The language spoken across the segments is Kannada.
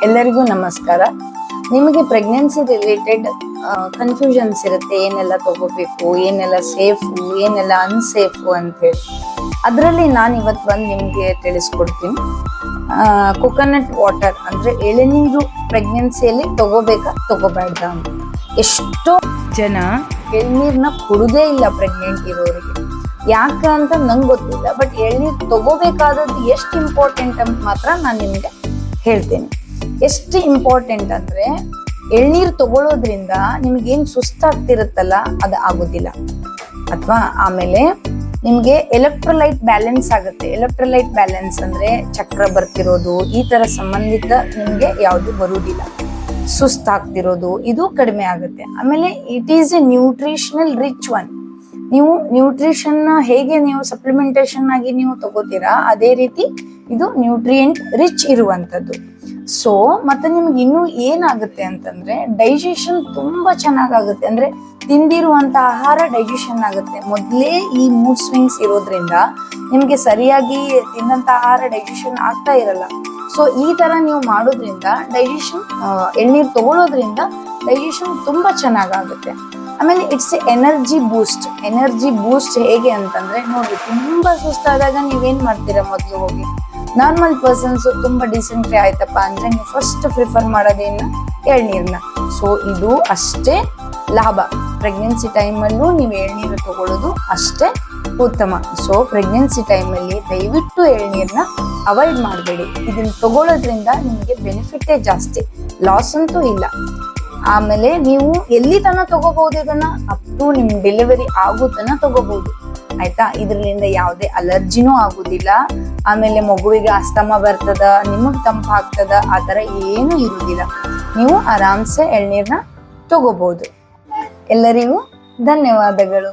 ಎಲ್ಲರಿಗೂ ನಮಸ್ಕಾರ. ನಿಮಗೆ ಪ್ರೆಗ್ನೆನ್ಸಿ ರಿಲೇಟೆಡ್ ಕನ್ಫ್ಯೂಷನ್ಸ್ ಇರುತ್ತೆ, ಏನೆಲ್ಲ ತಗೋಬೇಕು, ಏನೆಲ್ಲ ಸೇಫು, ಏನೆಲ್ಲ ಅನ್ಸೇಫು ಅಂತ ಹೇಳಿ. ಅದರಲ್ಲಿ ನಾನು ಇವತ್ತು ಬಂದು ನಿಮಗೆ ತಿಳಿಸ್ಕೊಡ್ತೀನಿ. ಕೊಕೊನಟ್ ವಾಟರ್ ಅಂದರೆ ಎಳೆನೀರು ಪ್ರೆಗ್ನೆನ್ಸಿಯಲ್ಲಿ ತಗೋಬೇಡ ಅಂತ. ಎಷ್ಟೋ ಜನ ಎಳ್ನೀರನ್ನ ಕುಡುದೇ ಇಲ್ಲ ಪ್ರೆಗ್ನೆಂಟ್ ಇರೋರಿಗೆ. ಯಾಕೆ ಅಂತ ನಂಗೆ ಗೊತ್ತಿಲ್ಲ, ಬಟ್ ಎಳ್ನೀರು ತಗೋಬೇಕಾದದ್ದು ಎಷ್ಟು ಇಂಪಾರ್ಟೆಂಟ್ ಅಂತ ಮಾತ್ರ ನಾನು ನಿಮಗೆ ಹೇಳ್ತೀನಿ. ಎಷ್ಟು ಇಂಪಾರ್ಟೆಂಟ್ ಅಂದ್ರೆ ಎಳ್ನೀರು ತಗೊಳ್ಳೋದ್ರಿಂದ ನಿಮ್ಗೇನು ಸುಸ್ತಾಗ್ತಿರುತ್ತಲ್ಲ ಅದು ಆಗೋದಿಲ್ಲ. ಅಥವಾ ಆಮೇಲೆ ನಿಮ್ಗೆ ಎಲೆಕ್ಟ್ರೋಲೈಟ್ ಬ್ಯಾಲೆನ್ಸ್ ಆಗುತ್ತೆ. ಎಲೆಕ್ಟ್ರೋಲೈಟ್ ಬ್ಯಾಲೆನ್ಸ್ ಅಂದ್ರೆ ಚಕ್ರ ಬರ್ತಿರೋದು, ಈ ತರ ಸಂಬಂಧಿತ ನಿಮ್ಗೆ ಯಾವುದು ಬರುವುದಿಲ್ಲ. ಸುಸ್ತಾಗ್ತಿರೋದು ಇದು ಕಡಿಮೆ ಆಗುತ್ತೆ. ಆಮೇಲೆ it is A nutritional rich one. ನೀವು ನ್ಯೂಟ್ರಿಷನ್ ಹೇಗೆ ನೀವು ಸಪ್ಲಿಮೆಂಟೇಶನ್ ಆಗಿ ನೀವು ತಗೋತೀರಾ, ಅದೇ ರೀತಿ ಇದು ನ್ಯೂಟ್ರಿಯೆಂಟ್ ರಿಚ್ ಇರುವಂತದ್ದು. ಸೊ ಮತ್ತೆ ನಿಮ್ಗೆ ಇನ್ನೂ ಏನಾಗುತ್ತೆ ಅಂತಂದ್ರೆ ಡೈಜೆಷನ್ ತುಂಬಾ ಚೆನ್ನಾಗಾಗುತ್ತೆ. ಅಂದ್ರೆ ತಿಂದಿರುವಂತ ಆಹಾರ ಡೈಜೆಷನ್ ಆಗುತ್ತೆ. ಮೊದಲೇ ಈ ಮೂಡ್ ಸ್ವಿಂಗ್ಸ್ ಇರೋದ್ರಿಂದ ನಿಮ್ಗೆ ಸರಿಯಾಗಿ ತಿಂದಂತ ಆಹಾರ ಡೈಜೆಷನ್ ಆಗ್ತಾ ಇರಲ್ಲ. ಸೊ ಈ ತರ ನೀವು ಮಾಡೋದ್ರಿಂದ ಡೈಜೆಷನ್, ಎಳ್ನೀರು ತಗೊಳ್ಳೋದ್ರಿಂದ ಡೈಜೆಷನ್ ತುಂಬಾ ಚೆನ್ನಾಗಾಗುತ್ತೆ. ಆಮೇಲೆ it's energy boost. Energy boost ಹೇಗೆ ಅಂತಂದ್ರೆ ನೋಡ್ರಿ, ತುಂಬಾ ಸುಸ್ತಾದಾಗ ನೀವೇನ್ ಮಾಡ್ತೀರಾ, ಮೊದಲು ಹೋಗಿ ನಾರ್ಮಲ್ ಪರ್ಸನ್ಸ್ ತುಂಬಾ ಡಿಸೆಂಟ್ರಿ ಆಯ್ತಪ್ಪ ಅಂದ್ರೆ ನೀವು ಫಸ್ಟ್ ಪ್ರಿಫರ್ ಮಾಡೋದೇನು, ಎಳ್ನೀರನ್ನ. ಸೊ ಇದು ಅಷ್ಟೇ ಲಾಭ. ಪ್ರೆಗ್ನೆನ್ಸಿ ಟೈಮಲ್ಲೂ ನೀವು ಎಳ್ನೀರು ತಗೊಳ್ಳೋದು ಅಷ್ಟೇ ಉತ್ತಮ. ಸೊ ಪ್ರೆಗ್ನೆನ್ಸಿ ಟೈಮಲ್ಲಿ ದಯವಿಟ್ಟು ಎಳ್ನೀರನ್ನ ಅವಾಯ್ಡ್ ಮಾಡಬೇಡಿ. ಇದನ್ನ ತಗೊಳ್ಳೋದ್ರಿಂದ ನಿಮಗೆ ಬೆನಿಫಿಟೇ ಜಾಸ್ತಿ, ಲಾಸ್ ಅಂತೂ ಇಲ್ಲ. ಆಮೇಲೆ ನೀವು ಎಲ್ಲಿ ತನ ತಗೋಬಹುದು, ಇದನ್ನ ಅಪ್ ಟು ನಿಮ್ ಡೆಲಿವರಿ ಆಗೋ ತನ ತಗೋಬಹುದು, ಆಯ್ತಾ. ಇದರಿಂದ ಯಾವುದೇ ಅಲರ್ಜಿನೂ ಆಗುದಿಲ್ಲ. ಆಮೇಲೆ ಮಗುವಿಗೆ ಅಸ್ತಮ ಬರ್ತದ, ನಿಮಗ್ ತಂಪಾಗ್ತದ, ಆ ತರ ಏನು ಇರುವುದಿಲ್ಲ. ನೀವು ಆರಾಮ್ಸೆ ಎಳ್ನೀರ್ನ ತಗೋಬಹುದು. ಎಲ್ಲರಿಗೂ ಧನ್ಯವಾದಗಳು.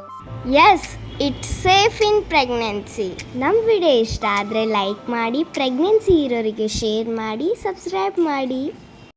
Yes, it's safe in pregnancy. ನಮ್ಮ ವಿಡಿಯೋ ಇಷ್ಟ ಆದರೆ ಲೈಕ್ ಮಾಡಿ, ಪ್ರೆಗ್ನೆನ್ಸಿ ಇರೋರಿಗೆ ಶೇರ್ ಮಾಡಿ, ಸಬ್ಸ್ಕ್ರೈಬ್ ಮಾಡಿ.